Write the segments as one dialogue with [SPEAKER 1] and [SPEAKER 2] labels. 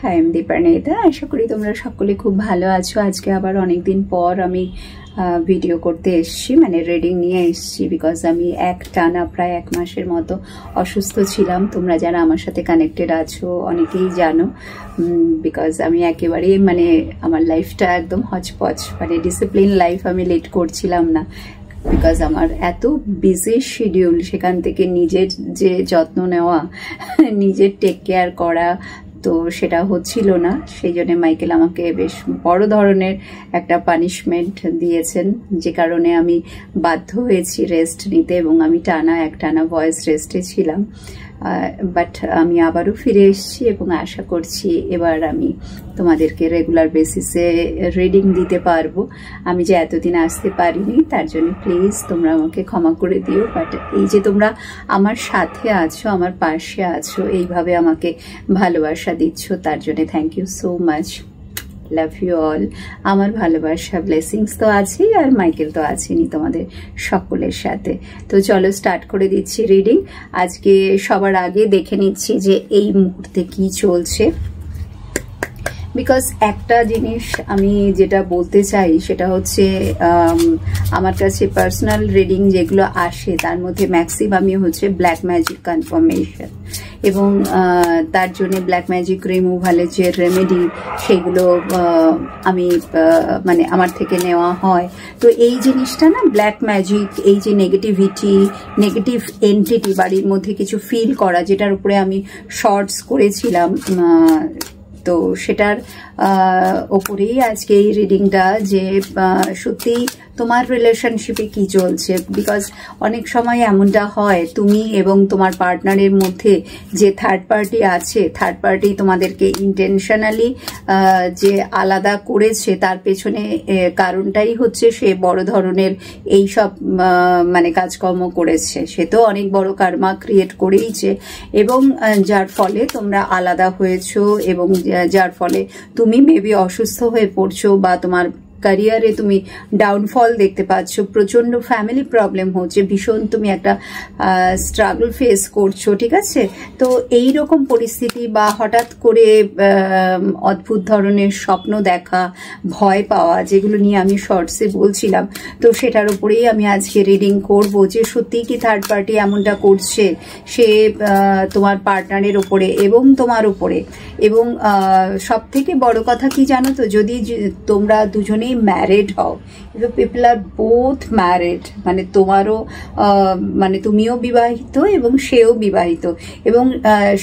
[SPEAKER 1] I am দীপার্ণিতা। আশা করি তোমরা সকলে খুব ভালো আছো। আজকে আবার অনেকদিন পর আমি ভিডিও করতে এসেছি, মানে রিডিং নিয়ে এসেছি। বিকজ আমি টানা প্রায় 1 মাসের মতো অসুস্থ ছিলাম। তোমরা যারা আমার সাথে কানেক্টেড আছো অনেকেই জানো, বিকজ আমি একেবারেই মানে আমার লাইফটা একদম হচপচ, মানে ডিসিপ্লিন লাইফ আমি লিড করছিলাম না। বিকজ আমার এত বিজি শিডিউল, সেখান থেকে নিজের যে যত্ন নেওয়া, নিজের টেক কেয়ার করা, তো সেটা হচ্ছিল না। সেই জন্য মাইকেল আমাকে বেশ বড় ধরনের একটা পানিশমেন্ট দিয়েছেন, যে কারণে আমি বাধ্য হয়েছি রেস্ট নিতে, এবং আমি একটানা ভয়েস রেস্টে ছিলাম। বাট আমি আবারও ফিরে এসেছি এবং আশা করছি এবার আমি তোমাদেরকে রেগুলার বেসিসে রিডিং দিতে পারবো। আমি যে এতদিন আসতে পারিনি তার জন্য প্লিজ তোমরা আমাকে ক্ষমা করে দিও। বাট এই যে তোমরা আমার সাথে আছো, আমার পাশে আছো, এইভাবে আমাকে ভালোবাসা দিচ্ছ, তার জন্য thank you so much. Love you all. আমার ভালোবাসা ব্লেসিংস তো আছেই, আর মাইকেল তো আছেনই তোমাদের সকলের সাথে। তো চলো স্টার্ট করে দিচ্ছি রিডিং। আজকে সবার আগে দেখে নিচ্ছি যে এই মুহূর্তে কি চলছে। বিকজ একটা জিনিস আমি যেটা বলতে চাই সেটা হচ্ছে আমার কাছে পার্সোনাল রিডিং যেগুলো আসে তার মধ্যে ম্যাক্সিমামই হচ্ছে ব্ল্যাক ম্যাজিক কনফার্মেশন, এবং তার জন্য ব্ল্যাক ম্যাজিক রিমুভালের যে রেমেডি সেগুলো আমি মানে আমার থেকে নেওয়া হয়। তো এই জিনিসটা না, ব্ল্যাক ম্যাজিক, এই যে নেগেটিভিটি, নেগেটিভ এন্টিটি বাড়ির মধ্যে কিছু ফিল করা, যেটার উপরে আমি শর্টস করেছিলাম, তো সেটার ওপরেই আজকে এই রিডিংটা, যে সত্যি তোমার রিলেশনশিপে কি চলছে। বিকজ অনেক সময় এমনটা হয় তুমি এবং তোমার পার্টনারের মধ্যে যে থার্ড পার্টি আছে, থার্ড পার্টি তোমাদেরকে ইন্টেনশনালি যে আলাদা করেছে, তার পেছনে কারণটাই হচ্ছে সে বড় ধরনের এই সব মানে কাজকর্ম করেছে। সে তো অনেক বড় কার্মা ক্রিয়েট করেইছে, এবং যার ফলে তোমরা আলাদা হয়েছো, এবং যার ফলে তুমি মেবি অসুস্থ হয়ে পড়ছো, বা তোমার ক্যারিয়ারে তুমি ডাউনফল দেখতে পাচ্ছ, প্রচন্ড ফ্যামিলি প্রবলেম হচ্ছে, ভীষণ তুমি একটা স্ট্রাগল ফেস করছো, ঠিক আছে। তো এই রকম পরিস্থিতি, বা হঠাৎ করে অদ্ভুত ধরনের স্বপ্ন দেখা, ভয় পাওয়া, যেগুলো নিয়ে আমি শর্টসে বলছিলাম, তো সেটার উপরেই আমি আজকে রিডিং করব, যে সত্যিই কি থার্ড পার্টি এমনটা করছে সে তোমার পার্টনারের উপরে এবং তোমার উপরে। এবং সব থেকে বড় কথা কি জানো তো, যদি তোমরা দুজনেই ম্যারিড হও, পিপল আর বোথ ম্যারিড, মানে তোমারও মানে তুমিও বিবাহিত এবং সেও বিবাহিত, এবং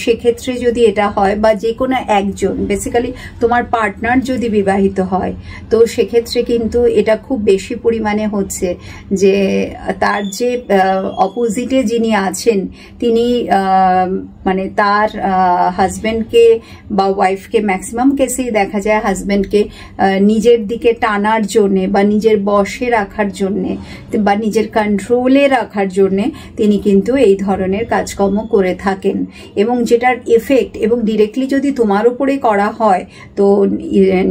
[SPEAKER 1] সেক্ষেত্রে যদি এটা হয়, বা যে কোনো একজন, বেসিক্যালি তোমার পার্টনার যদি বিবাহিত হয়, তো সেক্ষেত্রে কিন্তু এটা খুব বেশি পরিমাণে হচ্ছে যে তার যে অপোজিটে যিনি আছেন তিনি মানে তার হাজব্যান্ডকে বা ওয়াইফকে, ম্যাক্সিমাম কেসেই দেখা যায় হাজব্যান্ডকে নিজের দিকে টানার জন্যে, বা নিজের বশে রাখার জন্যে, বা নিজের কন্ট্রোলে রাখার জন্যে তিনি কিন্তু এই ধরনের কাজকর্ম করে থাকেন। এবং যেটার এফেক্ট, এবং ডিরেক্টলি যদি তোমার উপরে করা হয় তো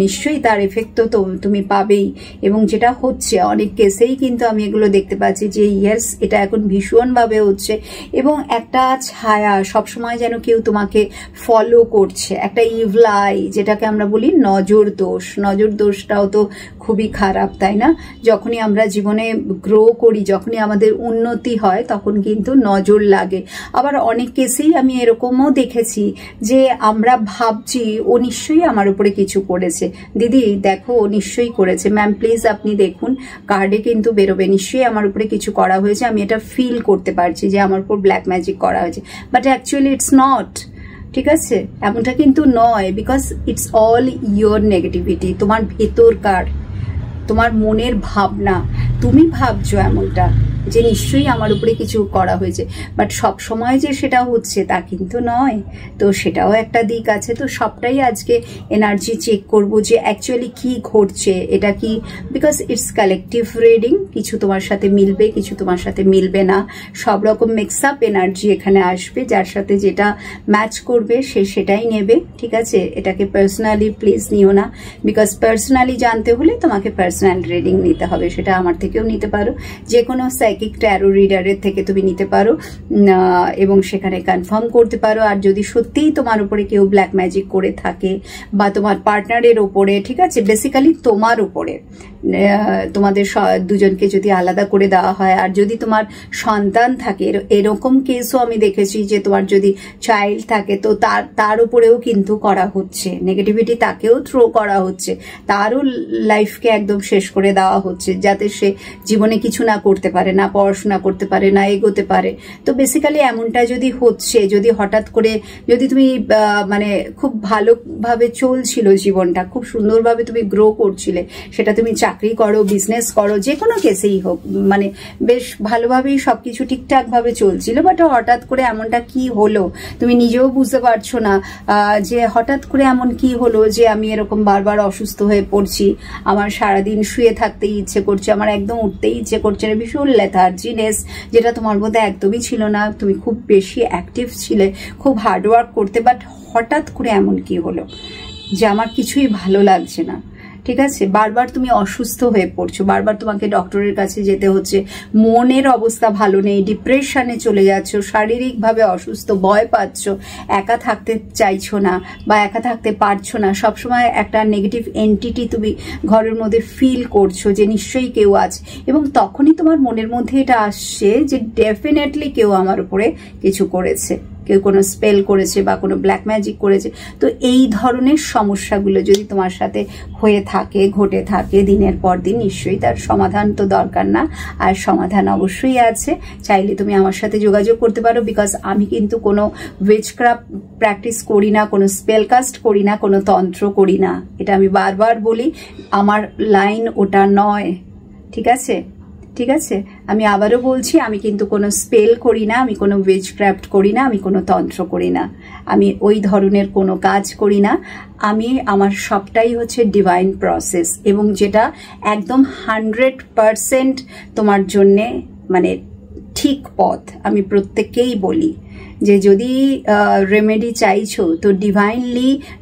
[SPEAKER 1] নিশ্চয়ই তার এফেক্ট তো তুমি পাবেই। এবং যেটা হচ্ছে অনেক কেসেই কিন্তু আমি এগুলো দেখতে পাচ্ছি যে ইয়েস, এটা এখন ভীষণভাবে হচ্ছে, এবং একটা ছায়া সবসময় যেন কেউ তোমাকে ফলো করছে, একটা ইভিল আই, যেটাকে আমরা বলি নজর দোষ। নজর দোষটাও তো খুবই খারাপ, তাই না? যখনই আমরা জীবনে গ্রো করি, যখনই আমাদের উন্নতি হয়, তখন কিন্তু নজর লাগে। আবার অনেক কেসেই আমি এরকমও দেখেছি যে আমরা ভাবছি ও নিশ্চয়ই আমার উপরে কিছু করেছে, দিদি দেখো ও নিশ্চয়ই করেছে, ম্যাম প্লিজ আপনি দেখুন, কার্ডে কিন্তু বেরোবে, নিশ্চয়ই আমার উপরে কিছু করা হয়েছে, আমি এটা ফিল করতে পারছি যে আমার উপর ব্ল্যাক ম্যাজিক করা হয়েছে। বাট অ্যাকচুয়ালি ইটস নট, ঠিক আছে, এমনটা কিন্তু নয়। Because it's all your negativity, তোমার ভেতরকার, তোমার মনের ভাবনা, তুমি ভাবছো এমনটা যে নিশ্চয়ই আমার উপরে কিছু করা হয়েছে, বাট সব সময় যে সেটা হচ্ছে তা কিন্তু নয়। তো সেটাও একটা দিক আছে। তো সবটাই আজকে এনার্জি চেক করব যে অ্যাকচুয়ালি কি ঘটছে, এটা কি, বিকজ ইটস কালেকটিভ রিডিং, কিছু তোমার সাথে মিলবে, কিছু তোমার সাথে মিলবে না, সব রকম মিক্স আপ এনার্জি এখানে আসবে, যার সাথে যেটা ম্যাচ করবে সে সেটাই নেবে, ঠিক আছে। এটাকে পার্সোনালি প্লিজ নিও না, বিকজ পার্সোনালি জানতে হলে তোমাকে পার্সোনাল রিডিং নিতে হবে, সেটা আমার থেকেও নিতে পারো, যে কোনো সাইকিক ট্যারো রিডারের থেকে তুমি নিতে পারো এবং সেখানে কনফার্ম করতে পারো। আর যদি সত্যিই তোমার উপরে কেউ ব্ল্যাক ম্যাজিক করে থাকে বা তোমার পার্টনারের ওপরে, ঠিক আছে, বেসিক্যালি তোমার উপরে, তোমাদের দুজনকে যদি আলাদা করে দেওয়া হয়, আর যদি তোমার সন্তান থাকে, এরকম কেসও আমি দেখেছি যে তোমার যদি চাইল্ড থাকে তো তার উপরেও কিন্তু করা হচ্ছে নেগেটিভিটি, তাকেও থ্রো করা হচ্ছে, তারও লাইফকে একদম শেষ করে দেওয়া হচ্ছে যাতে সে জীবনে কিছু না করতে পারে, না পড়াশোনা করতে পারে, না এগোতে পারে। তো বেসিক্যালি এমনটা যদি হচ্ছে, যদি হঠাৎ করে, যদি তুমি মানে খুব ভালোভাবে চলছিল জীবনটা, খুব সুন্দরভাবে তুমি গ্রো করছিলে, সেটা তুমি চাকরি করো, বিজনেস করো, যে কোনো কেসেই হোক, মানে বেশ ভালোভাবেই সবকিছু ঠিকঠাক ভাবে চলছিল, বাট হঠাৎ করে এমনটা কি হলো তুমি নিজেও বুঝতে পারছো না যে হঠাৎ করে এমন কি হলো যে আমি এরকম বারবার অসুস্থ হয়ে পড়ছি, আমার সারাদিন শুয়ে থাকতেই ইচ্ছে করছে, আমার একদম উঠতেই ইচ্ছে করছে না, ভীষণ লেথার্জিনেস, যেটা তোমার মধ্যে একদমই ছিল না, তুমি খুব বেশি অ্যাক্টিভ ছিলে, খুব হার্ডওয়ার্ক করতে, বাট হঠাৎ করে এমন কি হলো যে আমার কিছুই ভালো লাগছে না, ঠিক আছে, বারবার তুমি অসুস্থ হয়ে পড়ছো, বারবার তোমাকে ডক্টরের কাছে যেতে হচ্ছে, মনের অবস্থা ভালো নেই, ডিপ্রেশনে চলে যাচ্ছ, শারীরিকভাবে অসুস্থ, ভয় পাচ্ছ, একা থাকতে চাইছো না বা একা থাকতে পারছো না, সবসময় একটা নেগেটিভ এন্টিটি তুমি ঘরের মধ্যে ফিল করছো যে নিশ্চয়ই কেউ আছে, এবং তখনই তোমার মনের মধ্যে এটা আসছে যে ডেফিনেটলি কেউ আমার উপরে কিছু করেছে, কেউ কোনো স্পেল করেছে বা কোনো ব্ল্যাক ম্যাজিক করেছে। তো এই ধরনের সমস্যাগুলো যদি তোমার সাথে হয়ে থাকে, ঘটে থাকে দিনের পর দিন, নিশ্চয়ই তার সমাধান তো দরকার না, আর সমাধান অবশ্যই আছে, চাইলে তুমি আমার সাথে যোগাযোগ করতে পারো, বিকজ আমি কিন্তু কোনো উইচক্রাফট প্র্যাকটিস করি না, কোনো স্পেল কাস্ট করি না, কোনো তন্ত্র করি না, এটা আমি বারবার বলি, আমার লাইন ওটা নয়, ঠিক আছে, ঠিক আছে, আমি আবারও বলছি, আমি কিন্তু কোনো স্পেল করি না, আমি কোনো উইচক্রাফট করি না, আমি কোনো তন্ত্র করি না, আমি ওই ধরনের কোনো কাজ করি না, আমার সবটাই হচ্ছে ডিভাইন প্রসেস, এবং যেটা একদম 100% তোমার জন্যে মানে ঠিক পথ। আমি প্রত্যেককেই বলি যে যদি রেমেডি চাইছো তো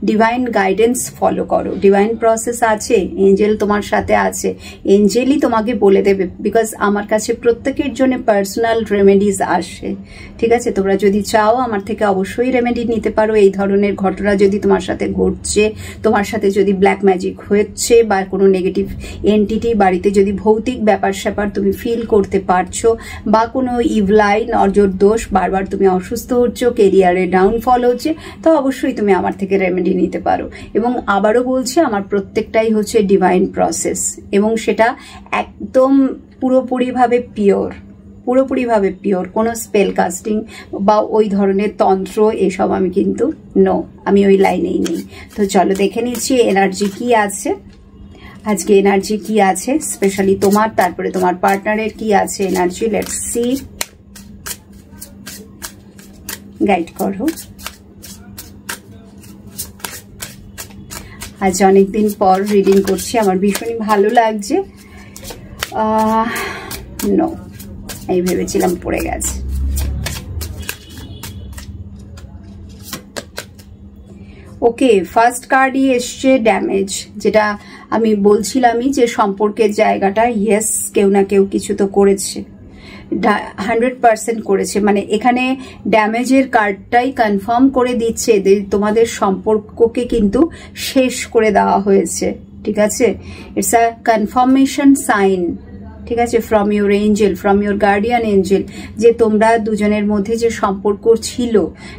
[SPEAKER 1] ডিভাইন গাইডেন্স ফলো করো, ডিভাইন প্রসেস আছে, এঞ্জেল তোমার সাথে আছে, এঞ্জেলই তোমাকে বলে দেবে, বিকজ আমার কাছে প্রত্যেকের জন্য পার্সোনাল রেমেডিজ আসে, ঠিক আছে, তোমরা যদি চাও আমার থেকে অবশ্যই রেমেডি নিতে পারো। এই ধরনের ঘটনা যদি তোমার সাথে ঘটছে, তোমার সাথে যদি ব্ল্যাক ম্যাজিক হচ্ছে বা কোনো নেগেটিভ এন্টিটি বাড়িতে যদি ভৌতিক ব্যাপার স্যাপার তুমি ফিল করতে পারছো, বা কোনো ইভলাইন নজর দোষ, বারবার তুমি অসুস্থ হচ্ছে, কেরিয়ারে ডাউনফল হচ্ছে, তো অবশ্যই তুমি আমার থেকে রেমেডি নিতে পারো। এবং আবারও বলছি, আমার প্রত্যেকটাই হচ্ছে ডিভাইন প্রসেস, এবং সেটা একদম পুরোপুরিভাবে পিওর, কোনো স্পেল কাস্টিং বা ওই ধরনের তন্ত্র এসব আমি কিন্তু আমি ওই লাইনেই নেই। তো চলো দেখে নিচ্ছি এনার্জি কি আছে আজকে, এনার্জি কি আছে স্পেশালি তোমার, তারপরে তোমার পার্টনারের কি আছে এনার্জি। লেটস সি, গাইড করো। আজ অনেকদিন পর রিডিং করছি, আমার ভীষণই ভালো লাগছে। নো, এই ভেবেছিলাম পড়ে গেছে। ওকে, ফার্স্ট কার্ডই এসছে ড্যামেজ, যেটা আমি বলছিলামই যে সম্পর্কের জায়গাটা, ইয়েস কেউ না কেউ কিছু তো করেছে, 100% করেছে, মানে এখানে ড্যামেজের কার্ডটাই কনফার্ম করে দিচ্ছে যে তোমাদের সম্পর্ককে কিন্তু শেষ করে দেওয়া হয়েছে, ঠিক আছে, ইটস আ কনফার্মেশন সাইন, ঠিক আছে, from your Angel, from your guardian Angel, যে তোমরা দুজনের মধ্যে যে সম্পর্ক ছিল,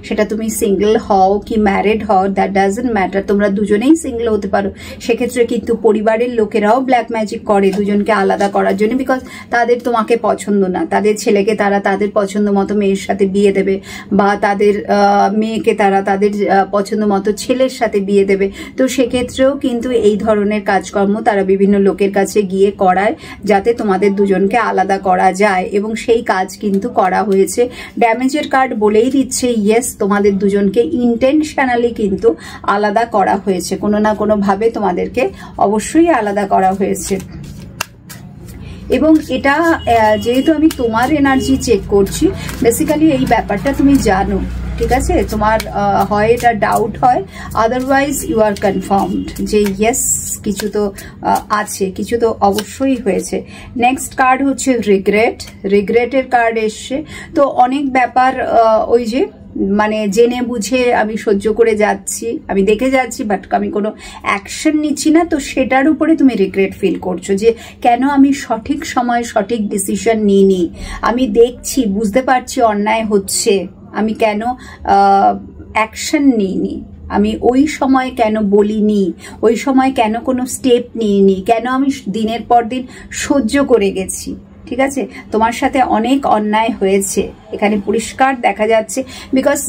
[SPEAKER 1] সেটা তুমি সিঙ্গেল হও কি ম্যারিড হও, দ্যাট ডাজন্ট ম্যাটার, তোমরা দুজনেই সিঙ্গেল হতে পারো, সেক্ষেত্রে কিন্তু পরিবারের লোকেরাও ব্ল্যাক ম্যাজিক করে দুজনকে আলাদা করার জন্য, বিকজ তাদের তোমাকে পছন্দ না, তাদের ছেলেকে তারা তাদের পছন্দ মতো মেয়ের সাথে বিয়ে দেবে, বা তাদের মেয়েকে তারা তাদের পছন্দ মতো ছেলের সাথে বিয়ে দেবে, তো সেক্ষেত্রেও কিন্তু এই ধরনের কাজকর্ম তারা বিভিন্ন লোকের কাছে গিয়ে করায় যাতে তোমাদের দুজনকে আলাদা করা যায়, এবং সেই কাজ কিন্তু করা হয়েছে। ড্যামেজের কার্ড বলেই দিচ্ছে ইয়েস তোমাদের দুজনকে ইন্টেনশনালি কিন্তু আলাদা করা হয়েছে, কোনো না কোনো ভাবে তোমাদেরকে অবশ্যই আলাদা করা হয়েছে। এবং এটা যেহেতু আমি তোমার এনার্জি চেক করছি, বেসিক্যালি এই ব্যাপারটা তুমি জানো ঠিক আছে, তোমার হয় এটা ডাউট হয়, আদারওয়াইজ ইউ আর কনফার্মড যে ইয়েস কিছু তো আছে, কিছু তো অবশ্যই হয়েছে। নেক্সট কার্ড হচ্ছে রিগ্রেট, রিগ্রেটের কার্ড এসছে। তো অনেক ব্যাপার ওই যে মানে জেনে বুঝে আমি সহ্য করে যাচ্ছি, আমি দেখে যাচ্ছি, বাট আমি কোনো অ্যাকশন নিচ্ছি না, তো সেটার উপরে তুমি রিগ্রেট ফিল করছো যে কেন আমি সঠিক সময় সঠিক ডিসিশন নিইনি। আমি দেখছি, বুঝতে পারছি অন্যায় হচ্ছে, আমি কেন অ্যাকশন নিইনি, আমি ওই সময় কেন বলিনি, ওই সময় কেন কোনো স্টেপ নিইনি, কেন আমি দিনের পর দিন সহ্য করে গেছি। ঠিক আছে, তোমার সাথে অনেক অন্যায় হয়েছে এখানে পরিষ্কার দেখা যাচ্ছে। বিকজ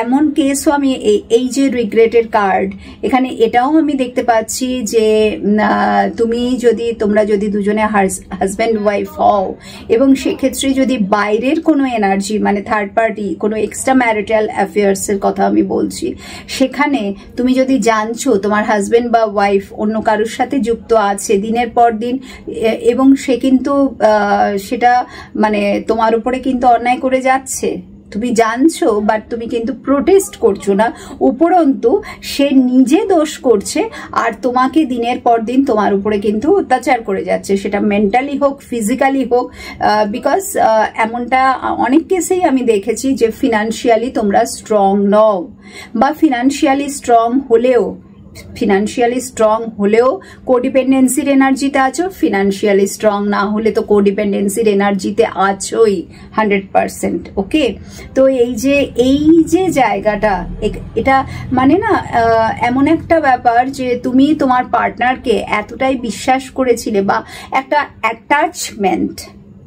[SPEAKER 1] এমন কেসও আমি এই যে রিগ্রেটের কার্ড, এখানে এটাও আমি দেখতে পাচ্ছি যে তোমরা যদি দুজনে হাজব্যান্ড ওয়াইফ হও এবং সেক্ষেত্রে যদি বাইরের কোনো এনার্জি মানে থার্ড পার্টি কোনো এক্সট্রা ম্যারিটাল অ্যাফেয়ার্সের কথা আমি বলছি, সেখানে তুমি যদি জানছো তোমার হাজব্যান্ড বা ওয়াইফ অন্য কারোর সাথে যুক্ত আছে দিনের পর দিন, এবং সে কিন্তু সেটা মানে তোমার উপরে কিন্তু অন্যায় করে যাচ্ছে, তুমি জানছো, বাট তুমি কিন্তু প্রোটেস্ট করছো না, উপরন্তু সে নিজে দোষ করছে আর তোমাকে দিনের পর দিন তোমার উপরে কিন্তু অত্যাচার করে যাচ্ছে, সেটা মেন্টালি হোক ফিজিক্যালি হোক। বিকজ এমনটা অনেক কেসেই আমি দেখেছি যে ফিনান্সিয়ালি তোমরা স্ট্রং নও, বা ফিনান্সিয়ালি স্ট্রং হলেও কোডিপেন্ডেন্সির এনার্জিতে আছো, ফিনান্সিয়ালি স্ট্রং না হলে তো কোডিপেন্ডেন্সির এনার্জিতে আছোই 100%। ওকে, তো এই যে জায়গাটা, এটা মানে না এমন একটা ব্যাপার যে তুমি তোমার পার্টনারকে এতটাই বিশ্বাস করেছিলে, বা একটা অ্যাটাচমেন্ট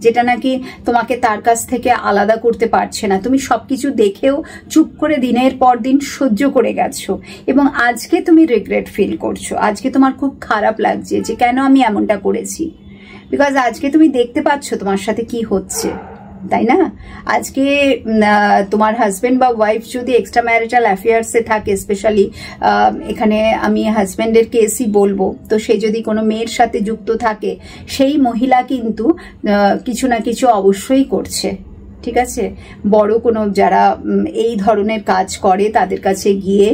[SPEAKER 1] যেটা নাকি তোমাকে তার কাছ থেকে আলাদা করতে পারছে না, তুমি সবকিছু দেখেও চুপ করে দিনের পর দিন সহ্য করে গেছো, এবং আজকে তুমি রিগ্রেট ফিল করছো, আজকে তোমার খুব খারাপ লাগছে যে কেন আমি এমনটা করেছি। বিকজ আজকে তুমি দেখতে পাচ্ছ তোমার সাথে কি হচ্ছে, তাই না? আজকে তোমার হাজব্যান্ড বা ওয়াইফ যদি এক্সট্রা ম্যারিটাল অ্যাফেয়ার্সে থাকে, স্পেশালি এখানে আমি হাজব্যান্ডের কেসই বলবো, তো সে যদি কোনো মেয়ের সাথে যুক্ত থাকে, সেই মহিলা কিন্তু কিছু না কিছু অবশ্যই করছে। ঠিক আছে, বড় কোনো যারা এই ধরনের কাজ করে তাদের কাছে গিয়ে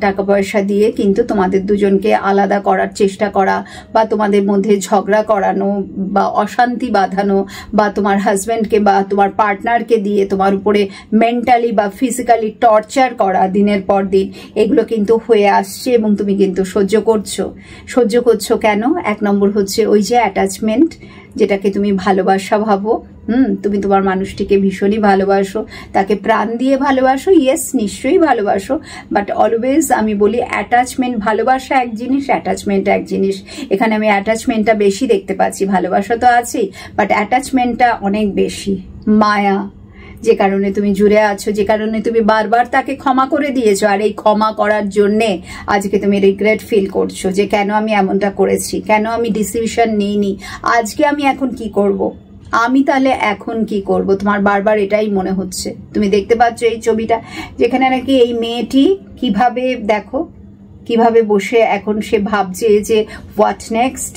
[SPEAKER 1] টাকা পয়সা দিয়ে কিন্তু তোমাদের দুজনকে আলাদা করার চেষ্টা করা, বা তোমাদের মধ্যে ঝগড়া করানো, বা অশান্তি বাঁধানো, বা তোমার হাজব্যান্ডকে বা তোমার পার্টনারকে দিয়ে তোমার উপরে মেন্টালি বা ফিজিক্যালি টর্চার করা দিনের পর দিন, এগুলো কিন্তু হয়ে আসছে এবং তুমি কিন্তু সহ্য করছো কেন? এক নম্বর হচ্ছে ওই যে অ্যাটাচমেন্ট, যেটাকে তুমি ভালোবাসা ভাবো। তুমি তোমার মানুষটিকে ভীষণই ভালোবাসো, তাকে প্রাণ দিয়ে ভালোবাসো, ইয়েস নিশ্চয়ই ভালোবাসো, বাট অলওয়েজ আমি বলি অ্যাটাচমেন্ট, ভালোবাসা এক জিনিস, অ্যাটাচমেন্ট এক জিনিস। এখানে আমি অ্যাটাচমেন্টটা বেশি দেখতে পাচ্ছি, ভালোবাসা তো আছেই, বাট অ্যাটাচমেন্টটা অনেক বেশি, মায়া, যে কারণে তুমি জুড়ে আছো, যে কারণে তুমি বারবার তাকে ক্ষমা করে দিয়েছো, আর এই ক্ষমা করার জন্যে আজকে তুমি রিগ্রেট ফিল করছো যে কেন আমি এমনটা করেছি, কেন আমি ডিসিশন নিইনি, আজকে আমি এখন কি করব, তাহলে এখন কি করব, তোমার বারবার এটাই মনে হচ্ছে। তুমি দেখতে পাচ্ছ এই ছবিটা, যেখানে নাকি এই মেয়েটি কিভাবে দেখো কিভাবে বসে এখন সে ভাবছে যে হোয়াট নেক্সট,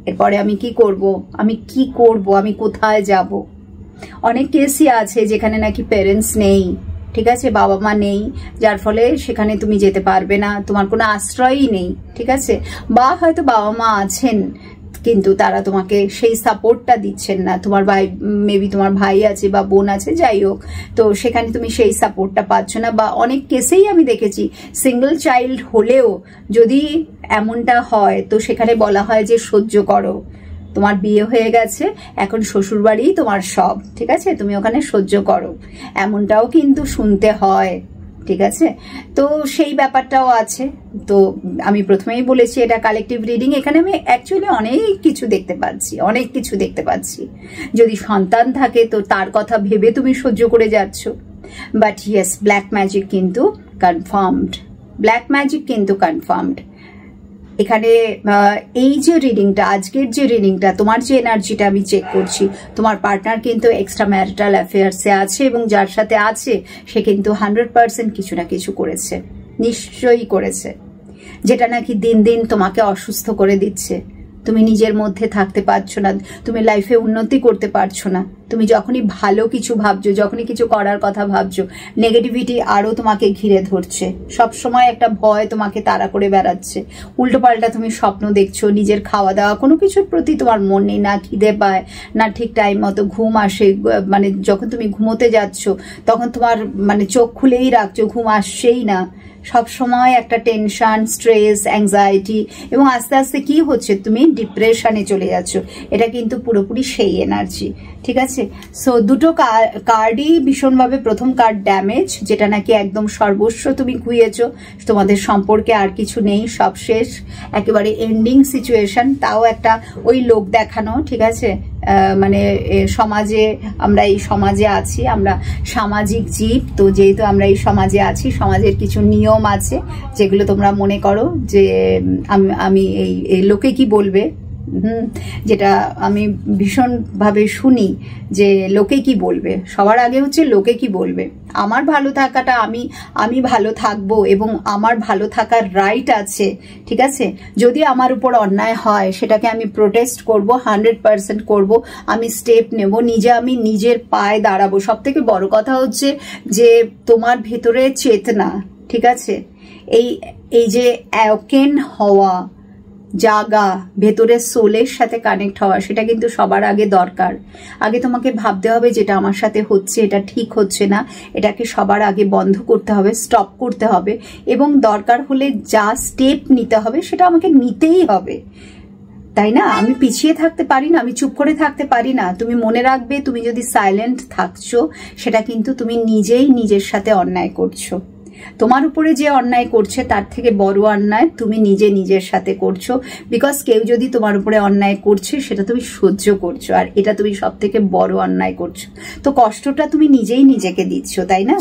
[SPEAKER 1] এরপরে আমি কি করব, আমি কোথায় যাব। অনেক কেসই আছে যেখানে নাকি প্যারেন্টস নেই, ঠিক আছে, বাবা মা নেই, যার ফলে সেখানে তুমি যেতে পারবে না, তোমার কোনো আশ্রয়ই নেই। ঠিক আছে, বা হয়তো বাবা মা আছেন কিন্তু তারা তোমাকে সেই সাপোর্টটা দিচ্ছেন না, তোমার মেবি তোমার ভাই আছে বা বোন আছে, যাই হোক, তো সেখানে তুমি সেই সাপোর্টটা পাচ্ছ না। বা অনেক কেসেই আমি দেখেছি সিঙ্গেল চাইল্ড হলেও যদি এমনটা হয়, তো সেখানে বলা হয় যে সহ্য করো, তোমার বিয়ে হয়ে গেছে, এখন শ্বশুর বাড়ি তোমার সব, ঠিক আছে, তুমি ওখানে সহ্য করো, এমনটাও কিন্তু শুনতে হয়। ঠিক আছে, তো সেই ব্যাপারটাও আছে। তো আমি প্রথমেই বলেছি এটা কালেকটিভ রিডিং, এখানে আমি অ্যাকচুয়ালি অনেক কিছু দেখতে পাচ্ছি। যদি সন্তান থাকে তো তার কথা ভেবে তুমি সহ্য করে যাচ্ছ, বাট ইয়েস ব্ল্যাক ম্যাজিক কিন্তু কনফার্মড। এখানে এই যে রিডিংটা, আজকের যে রিডিংটা, তোমার যে এনার্জিটা আমি চেক করছি, তোমার পার্টনার কিন্তু এক্সট্রা ম্যারিটাল অ্যাফেয়ার্সে আছে, এবং যার সাথে আছে সে কিন্তু 100% কিছু না কিছু করেছে, নিশ্চয়ই করেছে, যেটা নাকি দিন দিন তোমাকে অসুস্থ করে দিচ্ছে, তুমি নিজের মধ্যে থাকতে পারছো না, তুমি লাইফে উন্নতি করতে পারছো না। তুমি যখনই ভালো কিছু ভাবছো, যখনই কিছু করার কথা ভাবছো, নেগেটিভিটি আরো তোমাকে ঘিরে ধরছে। সব সময় একটা ভয় তোমাকে তাড়া করে বেড়াচ্ছে। উল্টো পাল্টা তুমি স্বপ্ন দেখছো, নিজের খাওয়া দাওয়া কোনো কিছুর প্রতি তোমার মন নেই, না খিদে পায়, না ঠিক টাইম মতো ঘুম আসে। মানে যখন তুমি ঘুমোতে যাচ্ছ তখন তোমার মানে চোখ খুলেই রাখছো, ঘুম আসছেই না। সব সময় একটা টেনশন, স্ট্রেস, অ্যাংজাইটি, এবং আস্তে আস্তে কি হচ্ছে, তুমি ডিপ্রেশনে চলে যাচ্ছ। এটা কিন্তু পুরোপুরি সেই এনার্জি, ঠিক আছে? সো দুটো কার্ডই ভীষণভাবে, প্রথম কার্ড ড্যামেজ, যেটা নাকি একদম সর্বস্ব তুমি খুইয়েছো, তোমাদের সম্পর্কে আর কিছু নেই, সব শেষ, একেবারে এন্ডিং সিচুয়েশন। তাও একটা ওই লোক দেখানো, ঠিক আছে? মানে সমাজে, আমরা এই সমাজে আছি, আমরা সামাজিক জীব, তো যেহেতু আমরা এই সমাজে আছি, সমাজের কিছু নিয়ম আছে যেগুলো তোমরা মনে করো যে আমি এই লোকে কি বলবে, যেটা আমি ভীষণভাবে শুনি যে লোকে কি বলবে। সবার আগে হচ্ছে লোকে কি বলবে। আমার ভালো থাকাটা, আমি ভালো থাকবো এবং আমার ভালো থাকার রাইট আছে, ঠিক আছে? যদি আমার উপর অন্যায় হয় সেটাকে আমি প্রোটেস্ট করব, 100% করব, আমি স্টেপ নেব, আমি নিজের পায়ে দাঁড়াবো। সব থেকে বড় কথা হচ্ছে যে তোমার ভেতরে চেতনা, ঠিক আছে, এই যে অ্যাওকেন হওয়া, জাগা, ভেতরের সোলের সাথে কানেক্ট হওয়া, সেটা কিন্তু সবার আগে দরকার। আগে তোমাকে ভাবতে হবে যেটা আমার সাথে হচ্ছে এটা ঠিক হচ্ছে না, এটাকে সবার আগে বন্ধ করতে হবে, স্টপ করতে হবে, এবং দরকার হলে যা স্টেপ নিতে হবে সেটা আমাকে নিতেই হবে, তাই না? আমি পিছিয়ে থাকতে পারি না, আমি চুপ করে থাকতে পারি না। তুমি মনে রাখবে, তুমি যদি সাইলেন্ট থাকছো সেটা কিন্তু তুমি নিজেই নিজের সাথে অন্যায় করছো। তোমার উপরে যে অন্যায় করছে তার থেকে বড় অন্যায় তুমি নিজের সাথে করছো। বিকজ কেউ যদি তোমার উপরে অন্যায় করছে সেটা তুমি সহ্য করছো, আর এটা তুমি সব থেকে বড় অন্যায় করছো। তো কষ্টটা তুমি নিজেই নিজেকে দিচ্ছ, তাই না?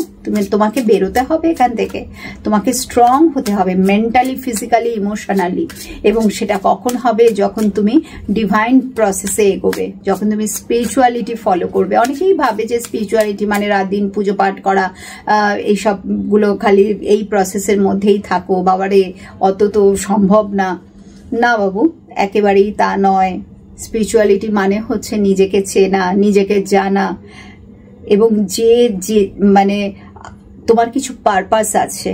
[SPEAKER 1] তোমাকে বেরোতে হবে এখান থেকে, তোমাকে স্ট্রং হতে হবে মেন্টালি, ফিজিক্যালি, ইমোশনালি। এবং সেটা কখন হবে? যখন তুমি ডিভাইন প্রসেসে এগোবে, যখন তুমি স্পিরিচুয়ালিটি ফলো করবে। অনেকেই ভাবে যে স্পিরিচুয়ালিটি মানে রাত দিন পুজো পাঠ করা, এইসবগুলো খালি এই প্রসেসের মধ্যেই থাকো, বাবারে অত তো সম্ভব না। না বাবু, একেবারেই তা নয়। স্পিরিচুয়ালিটি মানে হচ্ছে নিজেকে চেনা, নিজেকে জানা, এবং যে মানে তোমার কিছু পারপাস আছে।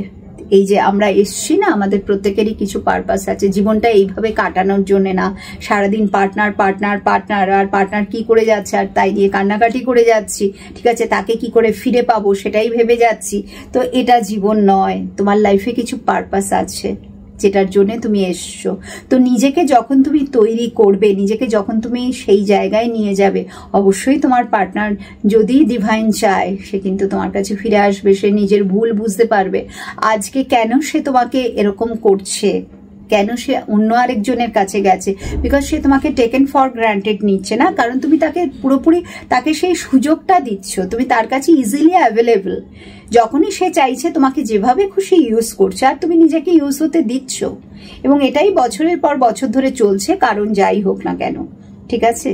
[SPEAKER 1] এই যে আমরা এসছি না, আমাদের প্রত্যেকেরই কিছু পারপাস আছে। জীবনটা এইভাবে কাটানোর জন্য না, সারাদিন পার্টনার আর পার্টনার কি করে যাচ্ছে আর তাই নিয়ে কান্নাকাটি করে যাচ্ছি, ঠিক আছে? তাকে কি করে ফিরে পাবো সেটাই ভেবে যাচ্ছি। তো এটা জীবন নয়। তোমার লাইফে কিছু পারপাস আছে যেটার জন্য তুমি এসছো। তো নিজেকে যখন তুমি তৈরি করবে, নিজেকে যখন তুমি সেই জায়গায় নিয়ে যাবে, অবশ্যই তোমার পার্টনার যদি ডিভাইন চায় সে কিন্তু তোমার কাছে ফিরে আসবে। সে নিজের ভুল বুঝতে পারবে, আজকে কেন সে তোমাকে এরকম করছে, কেন সে অন্য আরেকজনের কাছে গেছে। বিকজ সে তোমাকে টেকেন ফর গ্রান্টেড নিচ্ছে না, কারণ তুমি তাকে পুরোপুরি তাকে সেই সুযোগটা দিচ্ছ, তুমি তার কাছে ইজিলি অ্যাভেলেবল। যখনই সে চাইছে তোমাকে যেভাবে খুশি ইউজ করছে, আর তুমি নিজেকে ইউজ হতে দিচ্ছ। এবং এটাই বছরের পর বছর ধরে চলছে, কারণ যাই হোক না কেন, ঠিক আছে?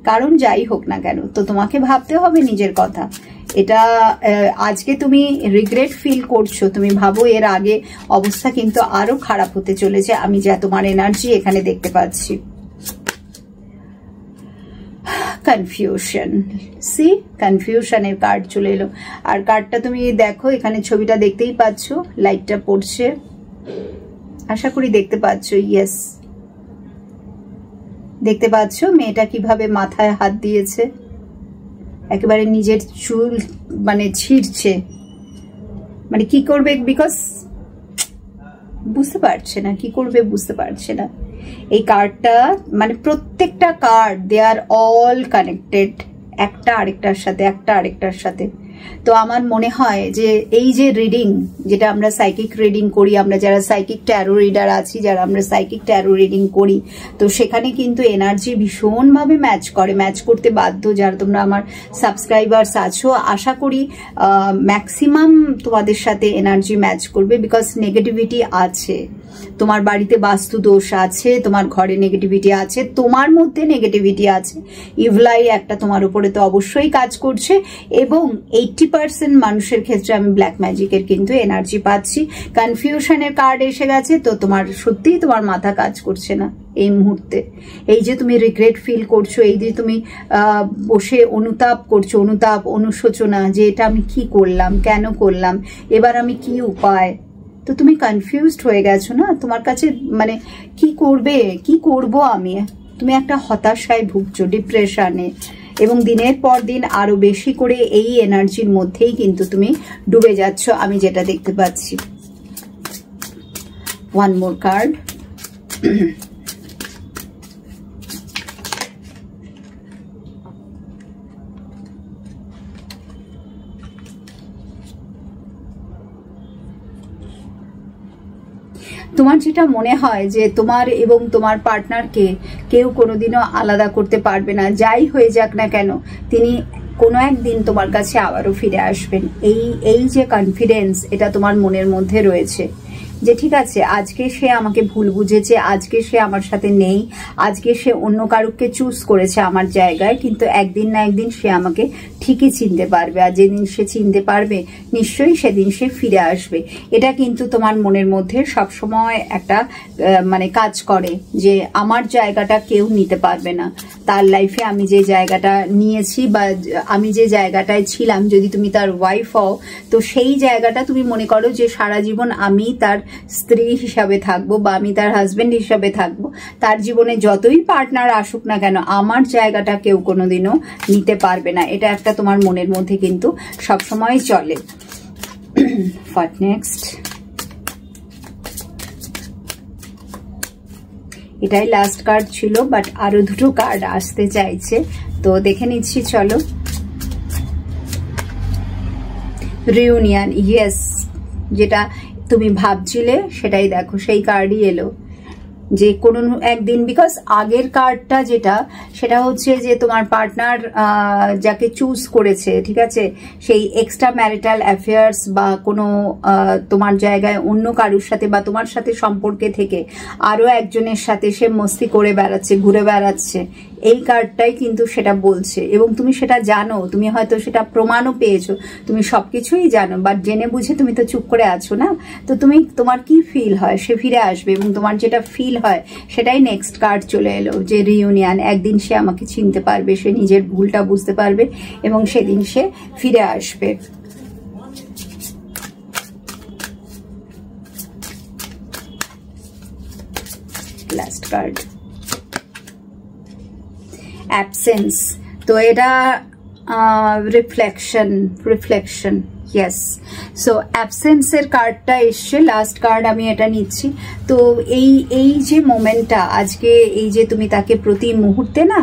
[SPEAKER 1] কারণ যাই হোক না কেন, তো তোমাকে ভাবতে হবে নিজের কথা। এটা আজকে তুমি রিগ্রেট ফিল করছো, তুমি ভাবো এর আগে অবস্থা কিন্তু আরো খারাপ হতে চলেছে। আমি যা তোমার এনার্জি এখানে দেখতে পাচ্ছি। কনফিউশন, সি কনফিউশনের কার্ড চলে এলো। আর কার্ডটা তুমি দেখো, এখানে ছবিটা দেখতেই পাচ্ছ, লাইটটা পড়ছে, আশা করি দেখতে পাচ্ছ। ইয়েস, দেখতে পাচ্ছ মেয়েটা কিভাবে মাথায় হাত দিয়েছে, একেবারে নিজের চুল মানে ছিঁড়ছে, মানে কি করবে, বিকজ বুঝতে পারছে না কি করবে, বুঝতে পারছে না। এই কার্ডটা মানে প্রত্যেকটা কার্ড দে আর অল কানেক্টেড, একটা আরেকটার সাথে। তো আমার মনে হয় যে এই যে রিডিং, যেটা আমরা সাইকিক রিডিং করি, আমরা যারা সাইকিক ট্যারো রিডার আছি, যারা আমরা সাইকিক ট্যারো রিডিং করি, তো সেখানে কিন্তু এনার্জি ভীষণভাবে ম্যাচ করতে বাধ্য। যারা তোমরা আমার সাবস্ক্রাইবার্স আছো, আশা করি ম্যাক্সিমাম তোমাদের সাথে এনার্জি ম্যাচ করবে, বিকজ নেগেটিভিটি আছে। তোমার বাড়িতে বাস্তু দোষ আছে, তোমার ঘরে নেগেটিভিটি আছে, তোমার মধ্যে নেগেটিভিটি আছে, ইভলাই একটা তোমার উপরে তো অবশ্যই কাজ করছে। এবং 80% মানুষের ক্ষেত্রে আমি ব্ল্যাক ম্যাজিকের কিন্তু এনার্জি পাচ্ছি। কনফিউশনের কার্ড এসে গেছে, তো তোমার সত্যিই তোমার মাথা কাজ করছে না এই মুহূর্তে। এই যে তুমি রিগ্রেট ফিল করছো, এই যে তুমি বসে অনুতাপ করছো, অনুশোচনা, যে এটা আমি কি করলাম, কেন করলাম, এবার আমি কি উপায়, তো তুমি কনফিউজড হয়ে গেছো না, তোমার কাছে মানে কি করবে, কি করব আমি, তুমি একটা হতাশায় ভুগছো, ডিপ্রেশনে, এবং দিনের পর দিন আরো বেশি করে এই এনার্জির মধ্যেই কিন্তু তুমি ডুবে যাচ্ছ, আমি যেটা দেখতে পাচ্ছি। One more card. তোমার যেটা মনে হয় যে তোমার এবং তোমার পার্টনারকে কেউ কোনোদিনও আলাদা করতে পারবে না, যাই হয়ে যাক না কেন, তিনি কোনো একদিন তোমার কাছে আবারও ফিরে আসবেন। এই যে কনফিডেন্স, এটা তোমার মনের মধ্যে রয়েছে যে ঠিক আছে, আজকে সে আমাকে ভুল বুঝেছে, আজকে সে আমার সাথে নেই, আজকে সে অন্য কারুকে চুজ করেছে আমার জায়গায়, কিন্তু একদিন না একদিন সে আমাকে ঠিকই চিনতে পারবে, আর যেদিন সে চিনতে পারবে নিশ্চয়ই সেদিন সে ফিরে আসবে। এটা কিন্তু তোমার মনের মধ্যে সবসময় একটা মানে কাজ করে যে আমার জায়গাটা কেউ নিতে পারবে না, তার লাইফে আমি যে জায়গাটা নিয়েছি বা আমি যে জায়গাটায় ছিলাম, যদি তুমি তার ওয়াইফ হও তো সেই জায়গাটা তুমি মনে করো যে সারা জীবন আমি তার স্ত্রী হিসাবে থাকবো বা আমি তার হাজবেন্ড হিসাবে থাকবো, তার জীবনে যতই পার্টনার আসুক না কেন আমার জায়গাটা কেউ কোনোদিনও নিতে পারবে না। এটা একটা তোমার মনের মধ্যে কিন্তু সবসময় চলে। What next? এটাই লাস্ট কার্ড ছিল, বাট আরো দুটো কার্ড আসতে চাইছে, তো দেখে নিচ্ছি, চলো। রিউনিয়ন, ইয়েস, যেটা তুমি ভাবছিলে সেটাই দেখো, সেই কার্ডই এলো যে কোনো একদিন, বিকজ আগের কার্ডটা যেটা, সেটা হচ্ছে যে তোমার পার্টনার যাকে চুজ করেছে, ঠিক আছে, সেই এক্সট্রা ম্যারিটাল অ্যাফেয়ার্স বা কোনো তোমার জায়গায় অন্য কারুর সাথে বা তোমার সাথে সম্পর্কে থেকে আরো একজনের সাথে সে মস্তি করে বেড়াচ্ছে, ঘুরে বেড়াচ্ছে, এই কার্ডটাই কিন্তু সেটা বলছে। এবং তুমি সেটা জানো, তুমি হয়তো সেটা প্রমাণও পেয়েছো, তুমি সবকিছুই জানো, বাট জেনে বুঝে তুমি তো চুপ করে আছো না। তো তুমি, তোমার কি ফিল হয়, সে ফিরে আসবে, এবং তোমার যেটা ফিল হয় সেটাই নেক্সট কার্ড চলে এলো, যে রিউনিয়ন, একদিন সে আমাকে চিনতে পারবে, সে নিজের ভুলটা বুঝতে পারবে এবং সেদিন সে ফিরে আসবে। Last card, absence. তো এটা রিফ্লেকশন, ইয়েস। সো অ্যাবসেন্সের কার্ডটা এসছে, লাস্ট কার্ড আমি এটা নিচ্ছি। তো এই যে মোমেন্টটা আজকে, এই যে তুমি তাকে প্রতি মুহূর্তে না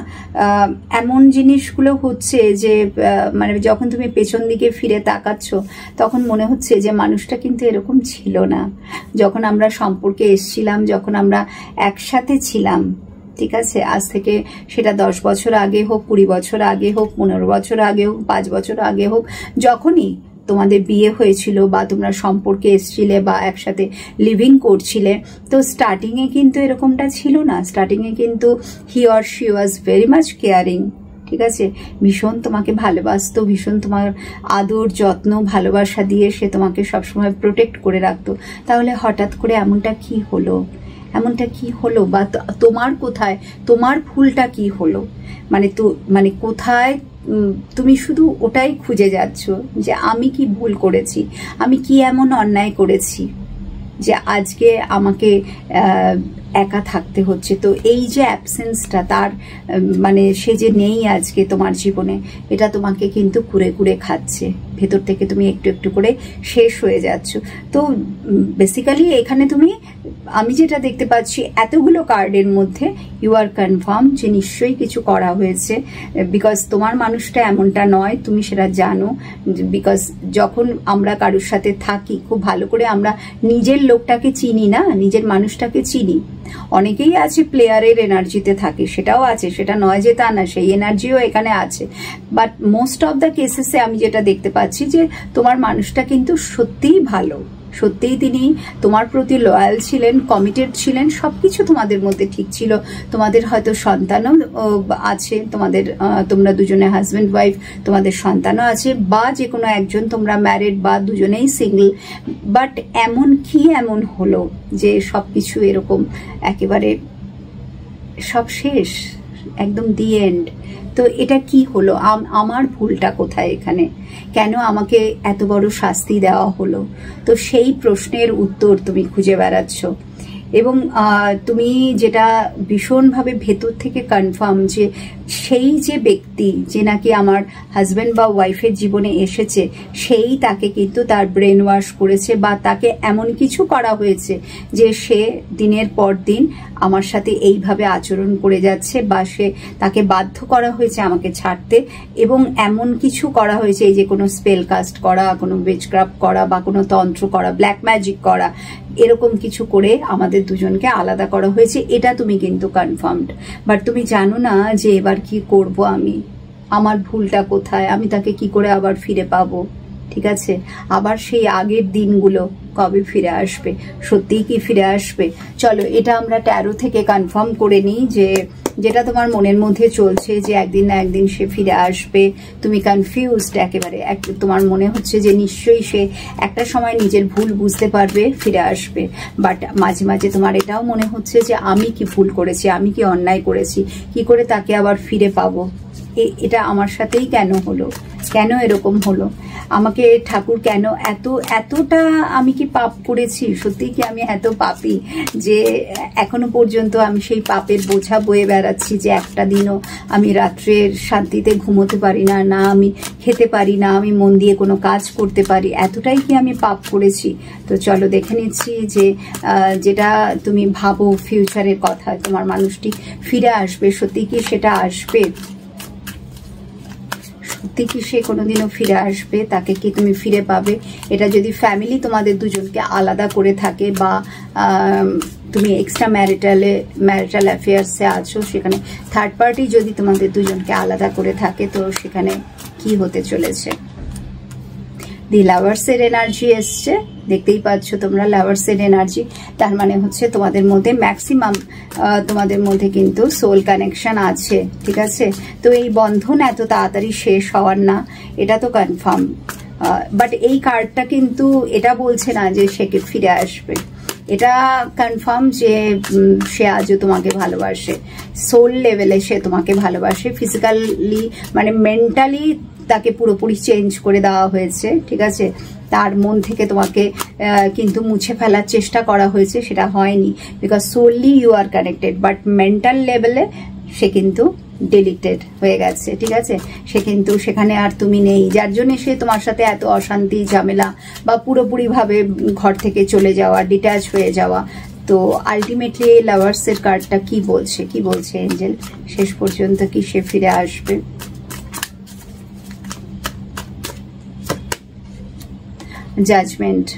[SPEAKER 1] এমন জিনিসগুলো হচ্ছে যে মানে যখন তুমি পেছন দিকে ফিরে তাকাচ্ছ তখন মনে হচ্ছে যে মানুষটা কিন্তু এরকম ছিল না, যখন আমরা সম্পর্কে এসছিলাম, যখন আমরা একসাথে ছিলাম, ঠিক আছে, আজ থেকে সেটা 10 বছর আগে হোক, 20 বছর আগে হোক, 15 বছর আগে হোক, 5 বছর আগে হোক, যখনই তোমাদের বিয়ে হয়েছিল বা তোমরা সম্পর্কে এসছিলে বা একসাথে লিভিং করছিলে, তো স্টার্টিং এ কিন্তু এরকমটা ছিল না। স্টার্টিং এ কিন্তু he or she was very much caring, ঠিক আছে, ভীষণ তোমাকে ভালোবাসতো, ভীষণ তোমার আদর যত্ন ভালোবাসা দিয়ে সে তোমাকে সবসময় প্রোটেক্ট করে রাখতো। তাহলে হঠাৎ করে এমনটা কি হলো, এমনটা কি হলো, বা তোমার কোথায়, তোমার ভুলটা কি হলো, মানে কোথায় তুমি শুধু ওটাই খুঁজে যাচ্ছ যে আমি কি ভুল করেছি, আমি কি এমন অন্যায় করেছি যে আজকে আমাকে একা থাকতে হচ্ছে। তো এই যে অ্যাবসেন্সটা, তার মানে সে যে নেই আজকে তোমার জীবনে, এটা তোমাকে কিন্তু কুরে কুরে খাচ্ছে, ভেতর থেকে তুমি একটু একটু করে শেষ হয়ে যাচ্ছ। তো বেসিক্যালি এখানে তুমি, আমি যেটা দেখতে পাচ্ছি এতগুলো কার্ডের মধ্যে, ইউ আর কনফার্ম যে নিশ্চয়ই কিছু করা হয়েছে, বিকজ তোমার মানুষটা এমনটা নয়, তুমি সেটা জানো। বিকজ যখন আমরা কারোর সাথে থাকি খুব ভালো করে আমরা নিজের লোকটাকে চিনি না, নিজের মানুষটাকে চিনি। অনেকেই আছে প্লেয়ারের এনার্জিতে থাকে, সেটাও আছে, সেটা নয় যে তা না, সেই এনার্জিও এখানে আছে, বাট মোস্ট অফ দ্য কেসেসে আমি যেটা দেখতে পাচ্ছি যে তোমার মানুষটা কিন্তু সত্যিই ভালো, সত্যিই তিনি তোমার প্রতি লয়াল ছিলেন, কমিটেড ছিলেন, সবকিছু তোমাদের মধ্যে ঠিক ছিল। তোমাদের হয়তো সন্তানও আছে, তোমরা দুজনে হাজব্যান্ড ওয়াইফ, তোমাদের সন্তানও আছে, বা যে কোনো একজন তোমরা ম্যারিড বা দুজনেই সিঙ্গল। বাট এমন হলো যে সবকিছু এরকম একেবারে সব শেষ, একদম দি এন্ড। তো এটা কি হলো? আমার ভুলটা কোথায় এখানে? কেন আমাকে এত বড় শাস্তি দেওয়া হলো? তো সেই প্রশ্নের উত্তর তুমি খুঁজে বেড়াচ্ছ, এবং তুমি যেটা ভীষণভাবে ভেতর থেকে কনফার্ম যে সেই যে ব্যক্তি যে নাকি আমার হাজব্যান্ড বা ওয়াইফের জীবনে এসেছে, সেই তাকে কিন্তু তার ব্রেন ওয়াশ করেছে, বা তাকে এমন কিছু করা হয়েছে যে সে দিনের পর দিন আমার সাথে এইভাবে আচরণ করে যাচ্ছে, বা তাকে বাধ্য করা হয়েছে আমাকে ছাড়তে, এবং এমন কিছু করা হয়েছে, এই যে কোনো স্পেল কাস্ট করা, কোনো উইচক্রাফট করা, বা কোনো তন্ত্র করা, ব্ল্যাক ম্যাজিক করা, এরকম কিছু করে আমাদের দুজনকে আলাদা করা হয়েছে। এটা তুমি কিন্তু কনফার্মড। বাট তুমি জানো না যে এবার কি করব আমি, আমার ভুলটা কোথায়, আমি তাকে কি করে আবার ফিরে পাবো? ঠিক আছে, আবার সেই আগের দিনগুলো কবে ফিরে আসবে? সত্যিই কি ফিরে আসবে? চলো এটা আমরা ট্যারো থেকে কনফার্ম করে নিই যে যেটা তোমার মনের মধ্যে চলছে যে একদিন না একদিন সে ফিরে আসবে। তুমি কনফিউজড একেবারে, তোমার মনে হচ্ছে যে নিশ্চয়ই সে একটা সময় নিজের ভুল বুঝতে পারবে, ফিরে আসবে। বাট মাঝে মাঝে তোমার এটাও মনে হচ্ছে যে আমি কি ভুল করেছি, আমি কি অন্যায় করেছি, কি করে তাকে আবার ফিরে পাবো? এটা আমার সাথেই কেন হলো, কেন এরকম হলো? আমাকে ঠাকুর কেন এতটা আমি কি পাপ করেছি? সত্যি কি আমি এত পাপী যে এখনো পর্যন্ত আমি সেই পাপের বোঝা বয়ে বেড়াচ্ছি, যে একটা দিনও আমি রাত্রের শান্তিতে ঘুমোতে পারি না, না আমি খেতে পারি না, আমি মন দিয়ে কোনো কাজ করতে পারি? এতটাই কি আমি পাপ করেছি? তো চলো দেখে নিচ্ছি যে যেটা তুমি ভাবো ফিউচারের কথা, তোমার মানুষটি ফিরে আসবে, সত্যি কি সেটা আসবে? সত্যি কি সে কোনোদিনও ফিরে আসবে? তাকে কি তুমি ফিরে পাবে? এটা যদি ফ্যামিলি তোমাদের দুজনকে আলাদা করে থাকে, বা তুমি এক্সট্রা ম্যারিটাল অ্যাফেয়ার্সে আছো, সেখানে থার্ড পার্টি যদি তোমাদের দুজনকে আলাদা করে থাকে, তো সেখানে কি হতে চলেছে? দি লাভার্সের এনার্জি এসছে, দেখতেই পাচ্ছ তোমরা লাভার্সের এনার্জি। তার মানে হচ্ছে তোমাদের মধ্যে ম্যাক্সিমাম তোমাদের মধ্যে কিন্তু সোল কানেকশন আছে, ঠিক আছে? তো এই বন্ধন এত তাড়াতাড়ি শেষ হওয়ার না, এটা তো কনফার্ম। বাট এই কার্ডটা কিন্তু এটা বলছে না যে সে ফিরে আসবে। এটা কনফার্ম যে সে আজও তোমাকে ভালোবাসে, সোল লেভেলে সে তোমাকে ভালোবাসে। ফিজিক্যালি মানে মেন্টালি তাকে পুরোপুরি চেঞ্জ করে দেওয়া হয়েছে, ঠিক আছে? তার মন থেকে তোমাকে কিন্তু মুছে ফেলার চেষ্টা করা হয়েছে, সেটা হয়নি, because solely you are connected. But mental লেভেলে সে কিন্তু ডিলিটেড হয়ে গেছে, ঠিক আছে? সে কিন্তু সেখানে আর তুমি নেই, যার জন্য সে তোমার সাথে এত অশান্তি ঝামেলা, বা পুরোপুরিভাবে ঘর থেকে চলে যাওয়া, ডিট্যাচ হয়ে যাওয়া। তো আলটিমেটলি লাভার্সের কার্ডটা কি বলছে এঞ্জেল? শেষ পর্যন্ত কি সে ফিরে আসবে? জাজমেন্ট।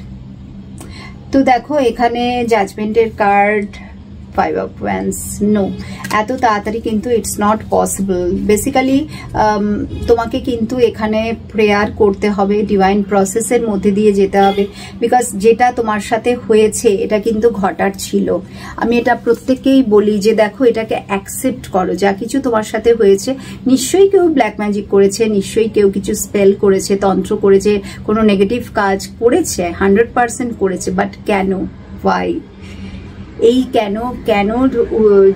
[SPEAKER 1] তো দেখো এখানে জাজমেন্টের কার্ড, 5 of Wands, নো, এত তাড়াতাড়ি কিন্তু ইটস নট পসিবল। বেসিক্যালি তোমাকে কিন্তু এখানে প্রেয়ার করতে হবে, ডিভাইন প্রসেসের মধ্যে দিয়ে যেতে হবে, বিকজ যেটা তোমার সাথে হয়েছে এটা কিন্তু ঘটার ছিল। আমি এটা প্রত্যেককেই বলি যে দেখো এটাকে অ্যাকসেপ্ট করো, যা কিছু তোমার সাথে হয়েছে। নিশ্চয়ই কেউ ব্ল্যাক ম্যাজিক করেছে, নিশ্চয়ই কেউ কিছু স্পেল করেছে, তন্ত্র করেছে, কোনো নেগেটিভ কাজ করেছে, 100% করেছে। বাট কেন? ওয়াই? এই কেন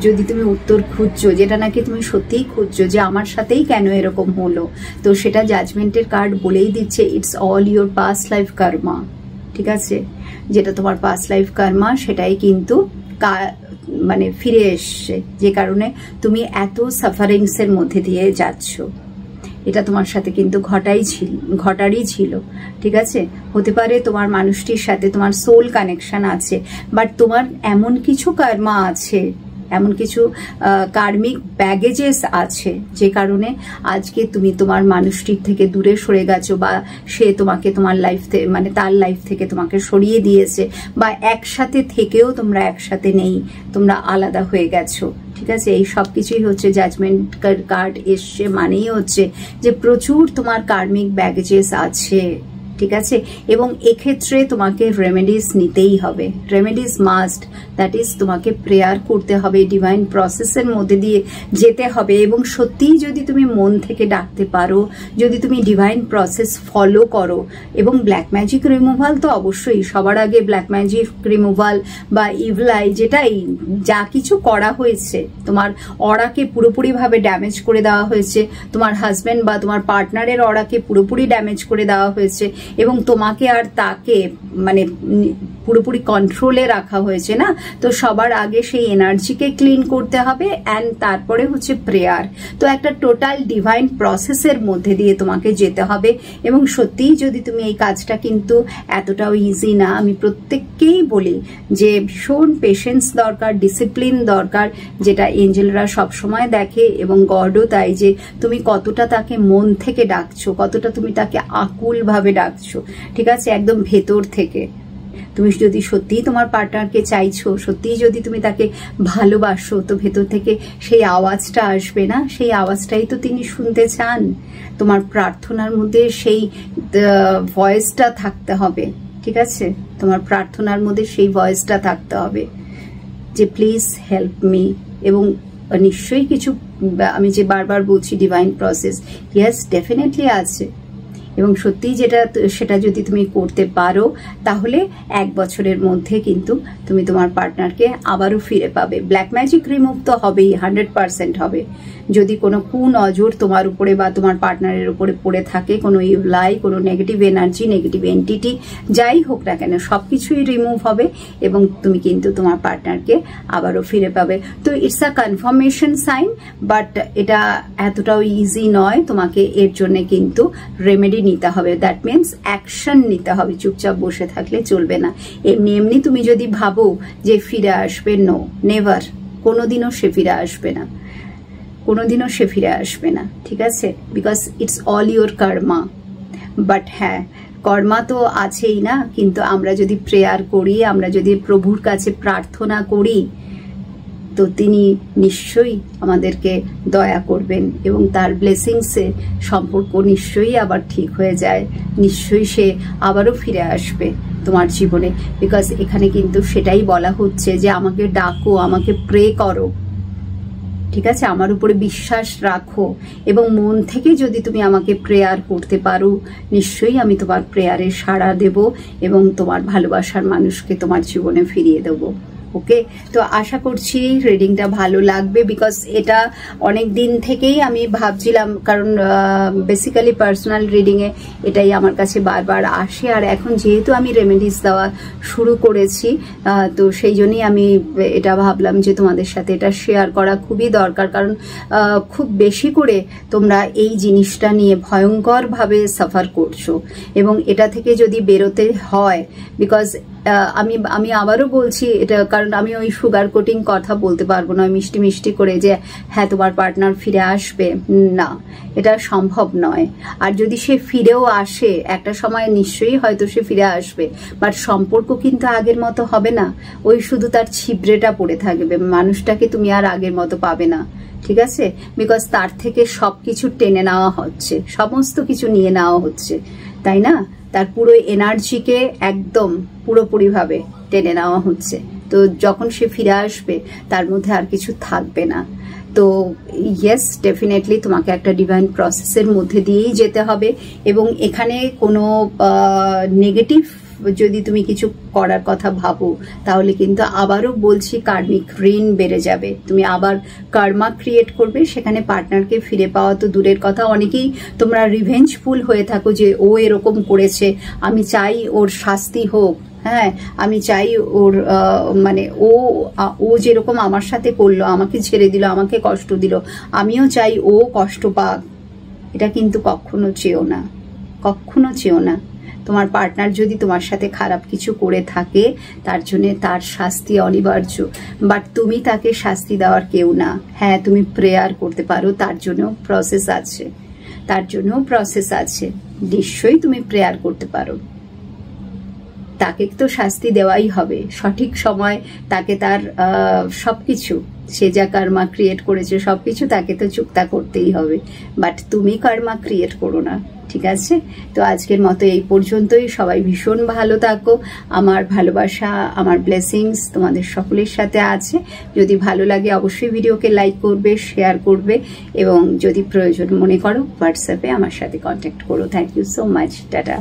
[SPEAKER 1] যদি তুমি উত্তর খুঁজছো, যেটা নাকি তুমি সত্যিই খুঁজছো যে আমার সাথেই কেন এরকম হলো, তো সেটা জাজমেন্টের কার্ড বলেই দিচ্ছে it's all your past life karma, ঠিক আছে? যেটা তোমার পাস্ট লাইফ কার্মা সেটাই কিন্তু মানে ফিরে এসছে, যে কারণে তুমি এত সাফারিংসের মধ্যে দিয়ে যাচ্ছ। এটা তোমার সাথে কিন্তু ঘটারই ছিল, ঠিক আছে? হতে পারে তোমার মানুষটির সাথে তোমার সোল কানেকশন আছে, বাট তোমার এমন কিছু কর্মা আছে, এমন কিছু কার্মিক ব্যাগেজেস আছে, যে কারণে আজকে তুমি তোমার মানুষটির থেকে দূরে সরে গেছো, বা সে তোমাকে তোমার লাইফ থেকে মানে তার লাইফ থেকে তোমাকে সরিয়ে দিয়েছে, বা একসাথে থেকেও তোমরা একসাথে নেই, তোমরা আলাদা হয়ে গেছো, ঠিক আছে? এই সব কিছুই হচ্ছে জাজমেন্ট কার্ড এসছে, মানেই হচ্ছে যে প্রচুর তোমার কার্মিক ব্যাগেজেস আছে, ঠিক আছে। এবং এক্ষেত্রে তোমাকে রেমেডিস নিতেই হবে, রেমেডিস মাস্ট, দ্যাট ইজ তোমাকে প্রেয়ার করতে হবে, ডিভাইন প্রসেসের মধ্যে দিয়ে যেতে হবে। এবং সত্যিই যদি তুমি মন থেকে ডাকতে পারো, যদি তুমি ডিভাইন প্রসেস ফলো করো, এবং ব্ল্যাক ম্যাজিক রিমুভাল তো অবশ্যই সবার আগে, ব্ল্যাক ম্যাজিক রিমুভাল বা ইভলাই যেটাই যা কিছু করা হয়েছে, তোমার অরাকে পুরোপুরিভাবে ড্যামেজ করে দেওয়া হয়েছে, তোমার হাজব্যান্ড বা তোমার পার্টনারের অরাকে পুরোপুরি ড্যামেজ করে দেওয়া হয়েছে, এবং তোমাকে আর তাকে মানে পুরোপুরি কন্ট্রোলে রাখা হয়েছে না। তো সবার আগে সেই এনার্জিকে ক্লিন করতে হবে, অ্যান্ড তারপরে হচ্ছে প্রেয়ার। তো একটা টোটাল ডিভাইন প্রসেসের মধ্যে দিয়ে তোমাকে যেতে হবে। এবং সত্যিই যদি তুমি এই কাজটা, কিন্তু এতটাও ইজি না, আমি প্রত্যেককেই বলি যে ভীষণ পেশেন্স দরকার, ডিসিপ্লিন দরকার, যেটা এঞ্জেলরা সবসময় দেখে, এবং গডও তাই, যে তুমি কতটা তাকে মন থেকে ডাকছো, কতটা তুমি তাকে আকুল ভাবে ডাকছো, ঠিক আছে, একদম ভেতর থেকে। তুমি যদি সত্যিই তোমার পার্টনারকে চাইছো, সত্যিই যদি তুমি তাকে ভালোবাসো, তো ভেতর থেকে সেই আওয়াজটা আসবে না, সেই আওয়াজটাই তো তিনি শুনতে চান। তোমার প্রার্থনার মধ্যে সেই ভয়েসটা থাকতে হবে, ঠিক আছে, তোমার প্রার্থনার মধ্যে সেই ভয়েসটা থাকতে হবে যে প্লিজ হেল্প মি। এবং নিশ্চয়ই কিছু, আমি যে বারবার বলছি ডিভাইন প্রসেস, ইয়েস ডেফিনেটলি আছে। এবং সত্যিই সেটা যদি তুমি করতে পারো, তাহলে 1 বছরের মধ্যে কিন্তু তুমি তোমার পার্টনারকে আবারও ফিরে পাবে। ব্ল্যাক ম্যাজিক রিমুভ তো হবেই, 100% হবে। যদি কোনো কুনজর তোমার উপরে বা তোমার পার্টনারের উপরে পড়ে থাকে, কোনো ইভলাই, কোনো নেগেটিভ এনার্জি, নেগেটিভ এন্টিটি, যাই হোক না কেন, সবকিছুই রিমুভ হবে, এবং তুমি কিন্তু তোমার পার্টনারকে আবারও ফিরে পাবে। তো it's a confirmation sign, but এটা এতটাও ইজি নয়। তোমাকে এর জন্য কিন্তু রেমেডি নিতে হবে, দ্যাট মিনস অ্যাকশন নিতে হবে। চুপচাপ বসে থাকলে চলবে না। এমনি এমনি তুমি যদি ভাবো যে ফিরে আসবে, নো, নেভার, কোনোদিনও সে ফিরে আসবে না, কোনোদিনও সে ফিরে আসবে না, ঠিক আছে, because it's all your Karma. But হ্যাঁ, কর্মা তো আছেই না, কিন্তু আমরা যদি প্রেয়ার করি, আমরা যদি প্রভুর কাছে প্রার্থনা করি, তো তিনি নিশ্চয়ই আমাদেরকে দয়া করবেন, এবং তার ব্লেসিংসে সম্পর্ক নিশ্চয়ই আবার ঠিক হয়ে যায়, নিশ্চয়ই সে আবারও ফিরে আসবে তোমার জীবনে। বিকজ এখানে কিন্তু সেটাই বলা হচ্ছে যে আমাকে ডাকো, আমাকে প্রে করো, ঠিক আছে, আমার উপরে বিশ্বাস রাখো, এবং মন থেকে যদি তুমি আমাকে প্রেয়ার করতে পারো, নিশ্চয়ই আমি তোমার প্রেয়ারে সাড়া দেব, এবং তোমার ভালোবাসার মানুষকে তোমার জীবনে ফিরিয়ে দেবো। ওকে, তো আশা করছি রিডিংটা ভালো লাগবে, বিকজ এটা অনেক দিন থেকেই আমি ভাবছিলাম, কারণ বেসিক্যালি পার্সোনাল রিডিংয়ে এটাই আমার কাছে বারবার আসে। আর এখন যেহেতু আমি রেমেডিস দেওয়া শুরু করেছি, তো সেই জন্যই আমি এটা ভাবলাম যে তোমাদের সাথে এটা শেয়ার করা খুবই দরকার, কারণ খুব বেশি করে তোমরা এই জিনিসটা নিয়ে ভয়ঙ্করভাবে সাফার করছো, এবং এটা থেকে যদি বেরোতে হয়, বিকজ আমি আবারও বলছি এটা, কারণ আমি ওই সুগার কোটিং কথা বলতে পারবো না, মিষ্টি মিষ্টি করে যে হ্যাঁ তোমার পার্টনার ফিরে আসবে, না, এটা সম্ভব নয়। আর যদি সে ফিরেও আসে, একটা সময় নিশ্চয়ই হয়তো সে ফিরে আসবে, বাট সম্পর্ক কিন্তু আগের মতো হবে না, ওই শুধু তার ছিবড়েটা পড়ে থাকবে, মানুষটাকে তুমি আর আগের মতো পাবে না, ঠিক আছে, বিকজ তার থেকে সবকিছু টেনে নেওয়া হচ্ছে, সমস্ত কিছু নিয়ে নেওয়া হচ্ছে, তাই না, তার পুরো এনার্জিকে একদম পুরোপুরিভাবে টেনে নেওয়া হচ্ছে। তো যখন সে ফিরে আসবে, তার মধ্যে আর কিছু থাকবে না। তো ইয়েস, ডেফিনেটলি তোমাকে একটা ডিভাইন প্রসেসের মধ্যে দিয়েই যেতে হবে, এবং এখানে কোনো নেগেটিভ যদি তুমি কিছু করার কথা ভাবো, তাহলে কিন্তু আবারও বলছি কার্মিক ঋণ বেড়ে যাবে, তুমি আবার কর্মা ক্রিয়েট করবে, সেখানে পার্টনারকে ফিরে পাওয়া তো দূরের কথা। অনেকেই তোমরা রিভেঞ্জফুল হয়ে থাকো যে ও এরকম করেছে, আমি চাই ওর শাস্তি হোক, হ্যাঁ আমি চাই ওর মানে ও যেরকম আমার সাথে করলো, আমাকে ছেড়ে দিল, আমাকে কষ্ট দিল, আমিও চাই ও কষ্ট পাক। এটা কিন্তু কখনো চেও না, কখনো চেও না। তোমার পার্টনার যদি তোমার সাথে খারাপ কিছু করে থাকে, তার জন্য তার শাস্তি অনিবার্য, বাট তুমি তাকে শাস্তি দেওয়ার কেউ না। হ্যাঁ তুমি প্রেয়ার করতে পারো, তার জন্য প্রসেস আছে, তার জন্য প্রসেস আছে, নিশ্চয়ই তুমি প্রেয়ার করতে পারো। তাকে তো শাস্তি দেওয়াই হবে সঠিক সময়, তাকে তার সবকিছু, সে যা কর্মা ক্রিয়েট করেছে সবকিছু তাকে তো চুক্তা করতেই হবে। বাট তুমি কর্মা ক্রিয়েট করো না, ঠিক আছে? তো আজকের মতো এই পর্যন্তই। সবাই ভীষণ ভালো থাকো। আমার ভালোবাসা, আমার ব্লেসিংস তোমাদের সকলের সাথে আছে। যদি ভালো লাগে অবশ্যই ভিডিওকে লাইক করবে, শেয়ার করবে, এবং যদি প্রয়োজন মনে করো হোয়াটসঅ্যাপে আমার সাথে কন্ট্যাক্ট করো। Thank you so much. Tata.